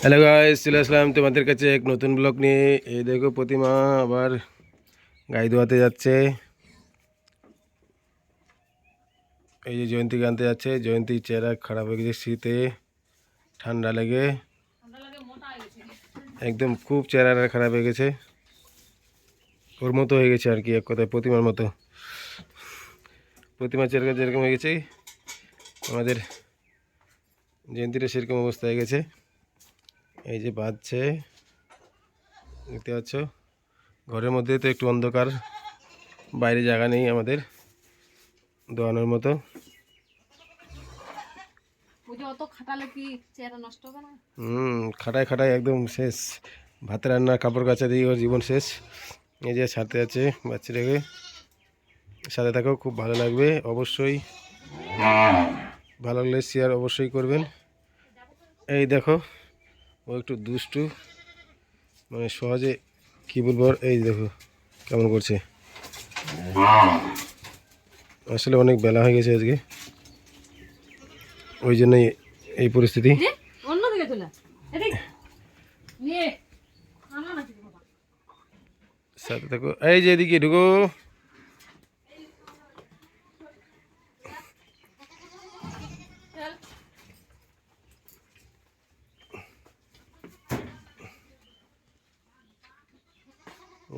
Hello guys, চলে আসলাম তোমাদের কাছে এক নতুন ব্লগ নিয়ে। এই দেখো, প্রতিমা আবার গাই ধোয়াতে যাচ্ছে। এই যে জয়ন্তীকে আনতে যাচ্ছে। জয়ন্তীর চেহারা খারাপ হয়ে গেছে শীতে, ঠান্ডা লেগে একদম খুব চেহারা খারাপ হয়ে গেছে। ওর মতো হয়ে গেছে আর কি, এক কথায় প্রতিমার মতো। প্রতিমার চেহারা যেরকম হয়ে গেছে, আমাদের জয়ন্তীটা সেরকম অবস্থা হয়ে গেছে। এই যে বাজছে, দেখতে পাচ্ছ। ঘরের মধ্যে তো একটু অন্ধকার, বাইরে জায়গা নেই আমাদের দোয়ানোর মতো। খাটায় খাটায় একদম শেষ। ভাত রান্না, কাপড় কাচা দিয়ে ওর জীবন শেষ। এই যে সাথে আছে বাচ্চাটাকে, সাথে থাকো, খুব ভালো লাগবে অবশ্যই। ভালো লাগলে শেয়ার অবশ্যই করবেন। এই দেখো, ও একটু দুষ্টু, মানে সহজে কী বলবো, এই দেখো কেমন করছে। আসলে অনেক বেলা হয়ে গেছে আজকে, ওই জন্যই এই পরিস্থিতি। সাথে থাকো। এই যে এদিকে ঢুকো।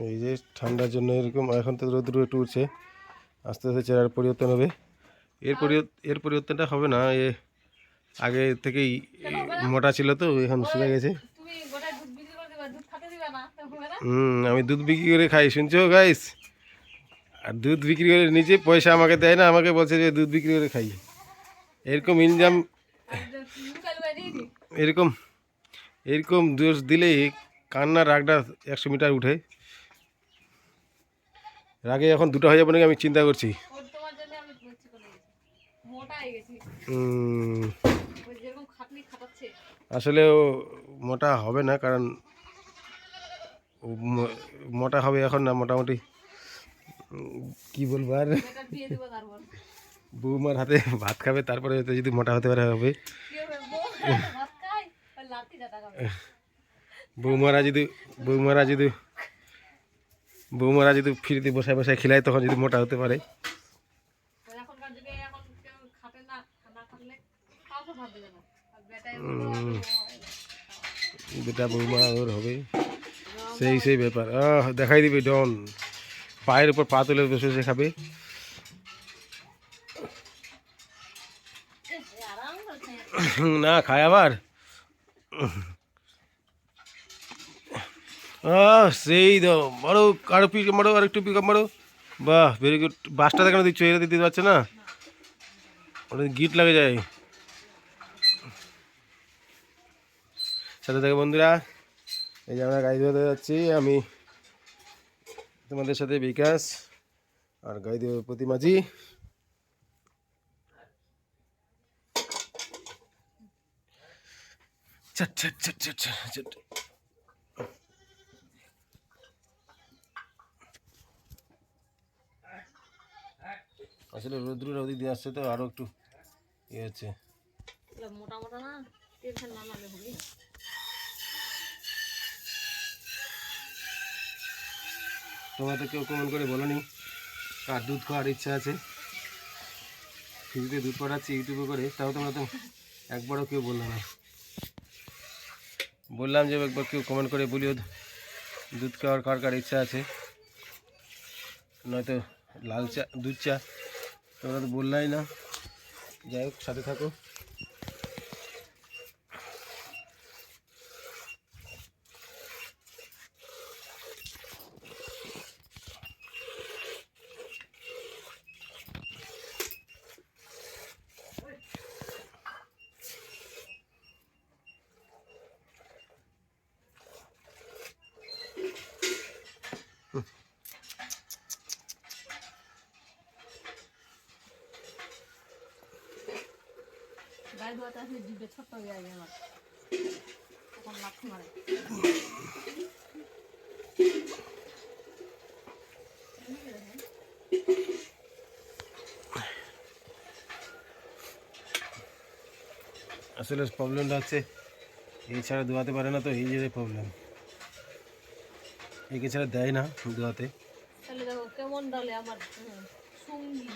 এই যে ঠান্ডার জন্য এরকম, এখন তো রোদ একটু উঠছে, আস্তে আস্তে চেহারার পরিবর্তন হবে। এর পরিবর্তনটা হবে না, আগে থেকেই মোটা ছিল তো, এখন শুনে গেছে। আমি দুধ বিক্রি করে খাই, শুনছো গাইস? আর দুধ বিক্রি করে নিজে পয়সা আমাকে দেয় না, আমাকে বলছে যে দুধ বিক্রি করে খাই। এরকম ইনকাম, এরকম এরকম দোষ দিলেই কান্নার রাগটা 100 মিটার উঠে। রাগে এখন দুটো হয়ে যাবে নাকি আমি চিন্তা করছি। আসলে ও মোটা হবে না, কারণ মোটা হবে এখন না, মোটামুটি কি বলবো আর, বৌমার হাতে ভাত খাবে, তারপরে যদি মোটা হতে পারে হবে। বৌমারা যদি বৌমারা যদি বৌমারা যদি ফ্রিতে বসায় বসায় খিলায়, তখন যদি মোটা হতে পারে। বেটা বৌমা ওর হবে, সেই ব্যাপার। দেখাই দিবি ডন, পায়ের উপর পা তুলে বসে বসে খাবে। না খায় আবার। সেই দাও, মারো, আরো পিক মারো, আর একটু পিক আপ মারো। বাহ, ভেরি গুড। বাসটা দেখানো দিচ্ছ, এরা দিতে পারছে না, ওটা গিট লাগে যায়। সাথে থাকে বন্ধুরা, এই যে আমরা গাড়ি ধোয়াতে যাচ্ছি। আমি তোমাদের সাথে বিকাশ, আর গাড়ি ধোয়ার প্রতিমাজি। ছট ছট ছট ছট ছট। আসলে রোদ্রুর ওদিক দিয়ে আসছে তো, আরো একটু ইয়ে হচ্ছে। মোটা মোটা না, টেনশন না নালে হবে। তোমরা তো কেউ কমেন্ট করে বলোনি কার দুধ খাওয়ার ইচ্ছা আছে। ফ্রিতে দুধ পাঠাচ্ছি ইউটিউবে করে, তাও তোমরা তো একবারও কেউ বললো না। বললাম যে একবার কেউ কমেন্ট করে বলিও দুধ খাওয়ার কার কার ইচ্ছা আছে, নয়তো লাল চা, দুধ চা। তোমরা তো বললাই না। যাই হোক, সাথে থাকো। গায়ে ধোয়াতে আসলে জিভে ছোট্ট হয়ে যায় আমার, তখন লাথি মারে। আসলে প্রবলেমটা হচ্ছে এছাড়া দোয়াতে পারে না, তো এই যে প্রবলেম, একে ছাড়া দেয় না দোয়াতে। তাহলে দেখো কেমন ডালে আমার সঙ্গী।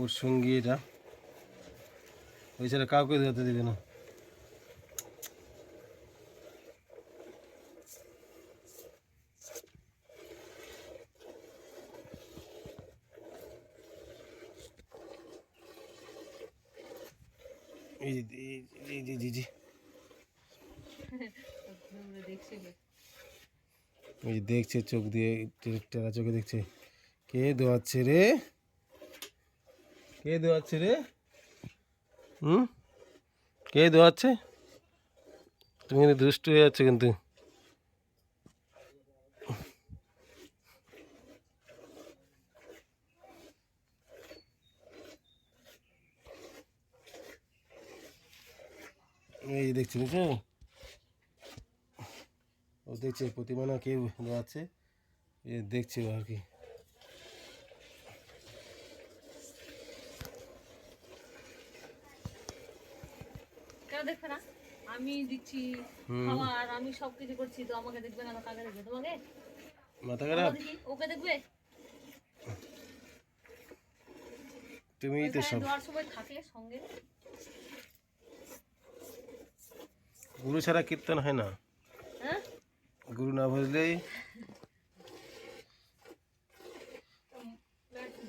ওর সঙ্গী এটা, ওই ছাড়া কাউকে দোয়াতে দেবে না। এই যে এই যে জি জি, দেখছি ওই যে দেখছে চোখ দিয়ে, টেরা চোখে দেখছে। কে দোয়াচ্ছে রে, কে দোয়াচ্ছে রে? হুম, কে দোয়াচ্ছে? তুমি কিন্তু দুষ্টু হয়ে যাচ্ছ কিন্তু। এই যে দেখছি, দেখছো? ও দেখছে প্রতিমা না কেউ দোয়াচ্ছে, এই দেখছে ও আর কি। কেন দেখবে না? আমি দিচ্ছি খাবার, আমি সবকিছু করছি, তো আমাকে দেখবে না? কাকে দেখবে? তোমাকে? মাথা খারাপ? ওকে দেখবে? তুমি তো সব। দোয়ার সময় থাকে সঙ্গে। গুরু ছাড়া কীর্তন হয় না, হ্যাঁ, গুরু না বুঝলেই।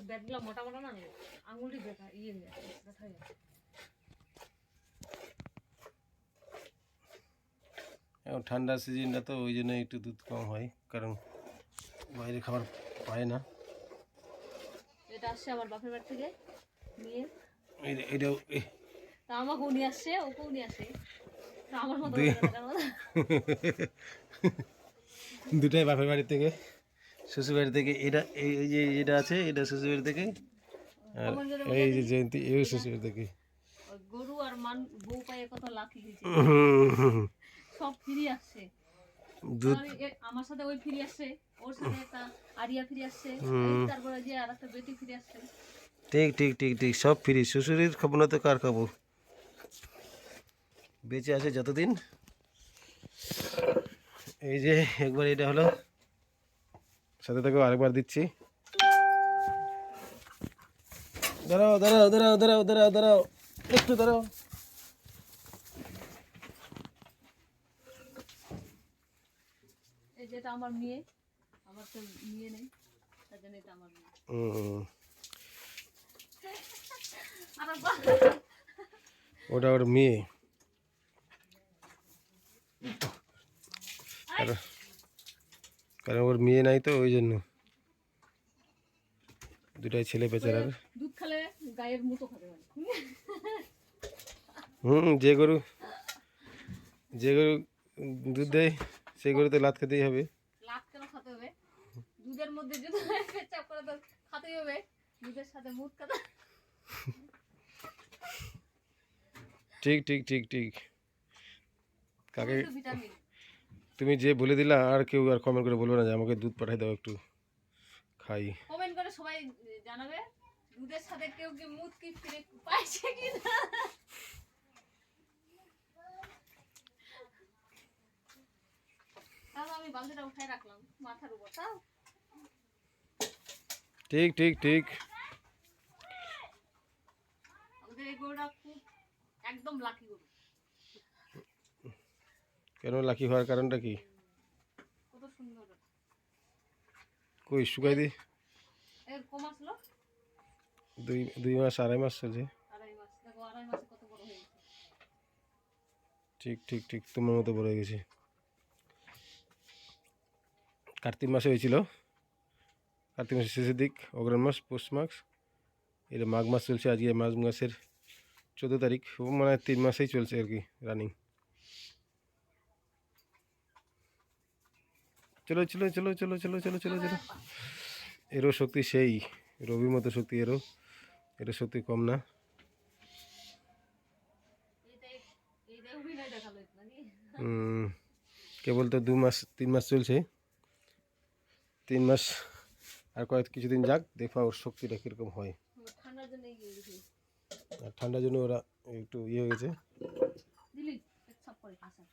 ব্যাটগুলো মোটা মোটা না, আঙুলটি ব্যথা ব্যথা হয়ে যাচ্ছে। এখন ঠান্ডার সিজনটা তো, ওই জন্য একটু দুধ কম হয়, কারণ বাইরে খাবার পায় না। এটা আসছে আমার বাপের বাড়ি থেকে নিয়ে, এটাও তা আমাকেও নিয়ে আসছে, ওকেও নিয়ে আসে, তা আমার মতো দুই করে না। দুটাই বাপের বাড়ি থেকে, শ্বশুর বাড়ি থেকে। এটা এই যে এটা আছে, এটা শ্বশুর বাড়ি থেকে। আর এই যে জয়ন্তী, এই শ্বশুর বাড়ি থেকে। ওই গরু আর বউ পায়ে কত লাকি হয়েছে, সব ফিরে আসছে। দুধ আমার সাথে ওই ফিরে আসছে, ওর সাথে একটা আরিয়া ফিরে আসছে, তারপরে যে আর একটা বেটি ফিরে আসছে। ঠিক ঠিক ঠিক ঠিক, সব ফ্রি। শ্বশুরের খাবো না তো কার খাবো? বেঁচে আছে যতদিন। এই যে একবার এটা হলো, সাথে থেকে আরেকবার দিচ্ছি। দাঁড়াও দাঁড়াও দাঁড়াও দাঁড়াও দাঁড়াও দাঁড়াও, একটু দাঁড়াও। এই যেটা আমার মেয়ে, আমার তো মেয়ে নেই, তার জন্য এটা আমার মেয়ে। ওটা ওর মেয়ে, কারণ ওর মেয়ে নাই তো, ওই জন্য। দুটাই ছেলে বেচারার। দুধ খেলে গায়ের মতো খেতে পারে। যে গরু দুধ দেয়, সেই গরু তো লাত খেতেই হবে। লাত কেন খেতে হবে? দুধের মধ্যে যদি পেচ্ছাপ করে তো খেতেই হবে, দুধের সাথে মুখ খাতা। ঠিক ঠিক ঠিক ঠিক। কাকে ভিটামিন। তুমি যে বলে দিলা, আর কেউ আর কমেন্ট করে বলবো না যে আমাকে দুধ পাঠাই দাও, একটু খাই। কমেন্ট করে সবাই জানাবে দুধের সাথে কেউ কি মুখ কি ফিরে পাইছে কি না। তাহলে আমি বালতিটা উঠাই রাখলাম মাথার উপর। তাও ঠিক ঠিক ঠিক। আমাদের এই গরুটা খুব একদম লাকি গরু। কেন লাকি হওয়ার কারণটা কি? কত সুন্দর। কই শুকাই দি। এর কম আসলো 2 মাস 2.5 মাস চলছে। 2.5 মাস। দেখো 2.5 মাসে কত বড় হয়ে গেছে। ঠিক ঠিক ঠিক, তোমার মতো বড় হয়ে গেছে। কার্তিক মাসে হয়েছিল, কার্তিক মাসের শেষের দিক, অগ্রহায়ণ মাস, পৌষ মাস, এটা মাঘ মাস চলছে। আজকে মাঘ মাসের 14 তারিখ, মানে 3 মাসেই চলছে আর কি, রানিং। চলো চলো চলো চলো চলো চলো চলো চলো। এরও শক্তি সেই রবির মতো শক্তি, এরও শক্তি কম না। এইটাই অভিনয় দেখালো নাকি? কেবল তো 2 মাস 3 মাস চলছে, 3 মাস আর কিছুদিন যাক, দেখবা ওর শক্তিটা কীরকম হয়। ঠান্ডার জন্য আর ঠান্ডার জন্য ওরা একটু ইয়ে হয়ে গেছে। দিলি করে আসা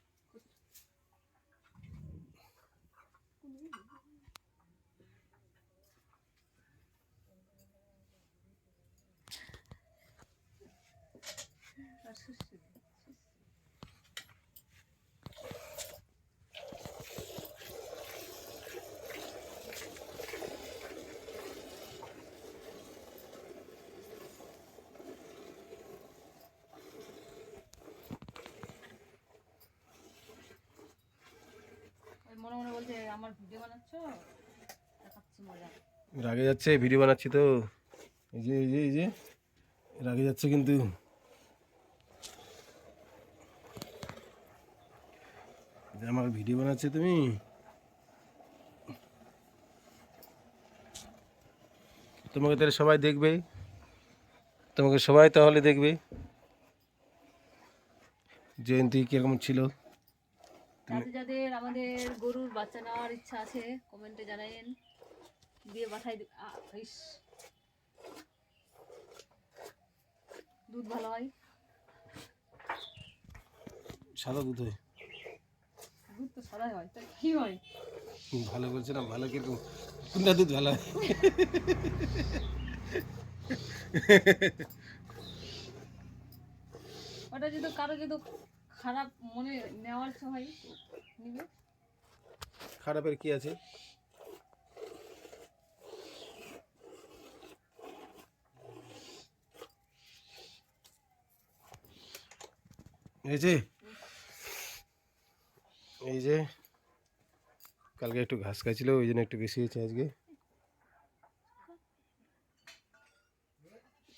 মনে মনে বলছে আমার ভিডিও বানাচ্ছ দেখাচ্ছি মজা রাগে যাচ্ছে, ভিডিও বানাচ্ছি তো। এই যে রাগে যাচ্ছে কিন্তু। আমার ভিডিও বানাচ্ছে তুমি। তোমাকে তাহলে সবাই দেখবে, তোমাকে সবাই তাহলে দেখবে জয়ন্তী কিরকম ছিল। যাদের যাদের আমাদের গরুর বাচ্চা নেওয়ার ইচ্ছা আছে কমেন্টে জানাইন, দিয়ে পাঠাই ইস দুধ ভালো হয়, সাদা দুধ হয়। দুধ তো সাদাই হয়, তা কি হয়? ভালো বলছে না, ভালো কিরকম, কোনটা দুধ ভালো হয়? ওটা যদি কারো যদি খারাপ মনে নেওয়ার ইচ্ছা হয় নিবে। খারাপের কি আছে? এই যে কালকে একটু ঘাস খাইছিল, ওই জন্য একটু বেশি হয়েছে আজকে।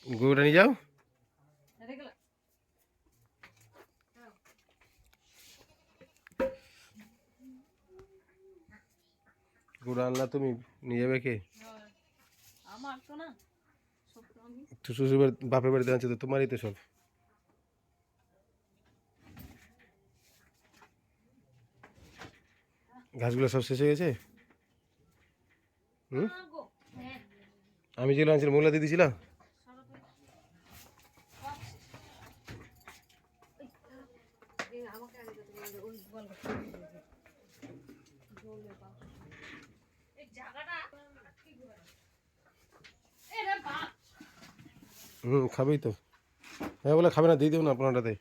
গরুটা নিয়ে যাও। গরু আনলা তুমি, নিয়ে যাবে কে? আমার তো না, সব তো আমি। তো শ্বশুর বাড়ি বাপের বাড়িতে আনছে তো, তোমারই তো সব। ঘাসগুলো সব শেষ হয়ে গেছে। হুম, হ্যাঁ, আমি যেগুলো আনছিলাম মোগলা দিয়ে দিয়েছিলাম। আমাকে আগে ওই বল এই জায়গাটা খাবেই তো। হ্যাঁ বলে খাবে না, দিয়ে দেবো না আপনারটাতে।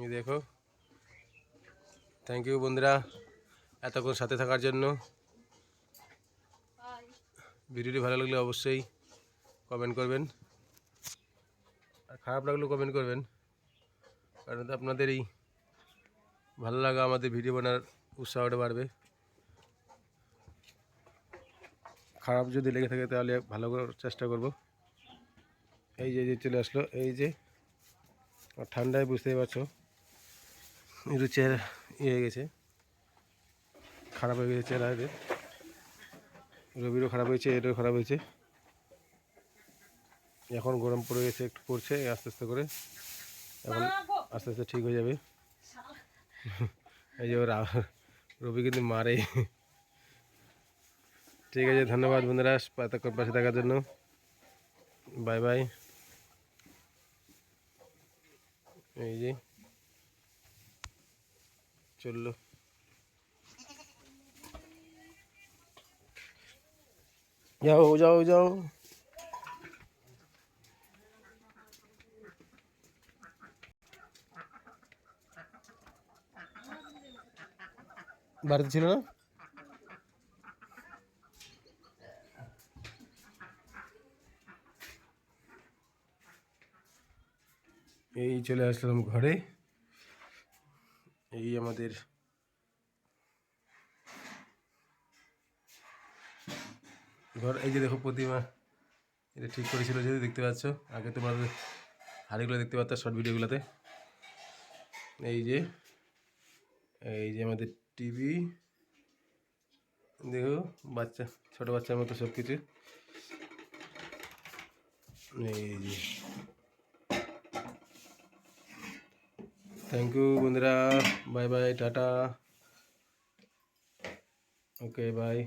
এই দেখো, থ্যাংক ইউ বন্ধুরা এতক্ষণ সাথে থাকার জন্য। ভিডিওটি ভালো লাগলে অবশ্যই কমেন্ট করবেন, আর খারাপ লাগলেও কমেন্ট করবেন, কারণ তো আপনাদের এই ভালো লাগা আমাদের ভিডিও বানার উৎসাহটা বাড়বে। খারাপ যদি লেগে থাকে তাহলে ভালো করার চেষ্টা করব। এই যে চলে আসলো, এই যে আর ঠান্ডায় বুঝতেই পারছো একটু চেহারা ইয়ে হয়ে গেছে, খারাপ হয়ে গেছে চেহারা এদের। রবিরও খারাপ হয়েছে, এটাও খারাপ হয়েছে। এখন গরম পড়ে গেছে, একটু পড়ছে আস্তে আস্তে করে, এখন আস্তে আস্তে ঠিক হয়ে যাবে। এই যে ওরা রবি কিন্তু মারে। ঠিক আছে, ধন্যবাদ বন্ধুরা এতক্ষণ পাশে থাকার জন্য। Bye bye. এই যে চললো, যাও যাও যাও। বাড়িতে ছিল না? এই চলে আসলাম ঘরে। এই আমাদের ঘর। এই যে দেখো প্রতিমা, এটা ঠিক করেছিল যদি দেখতে পাচ্ছ, আগে তোমরা হাড়িগুলো দেখতে পাচ্ছ শর্ট ভিডিওগুলোতে। এই যে আমাদের টিভি, দেখো বাচ্চা, ছোট বাচ্চার মতো সব কিছু। এই যে থ্যাংক ইউ বন্ধুরা, bye bye, tata, okay bye.